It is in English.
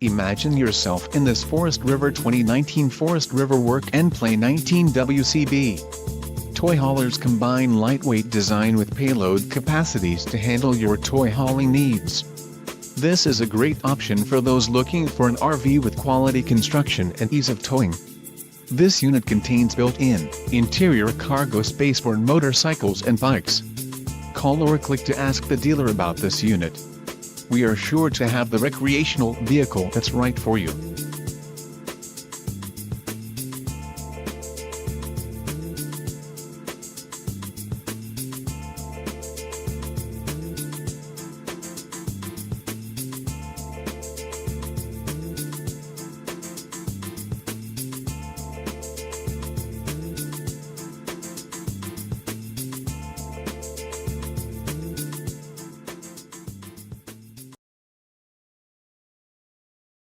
Imagine yourself in this Forest River 2019 Forest River Work and Play 19 WCB. Toy haulers combine lightweight design with payload capacities to handle your toy hauling needs. This is a great option for those looking for an RV with quality construction and ease of towing. This unit contains built-in, interior cargo space for motorcycles and bikes. Call or click to ask the dealer about this unit. We are sure to have the recreational vehicle that's right for you.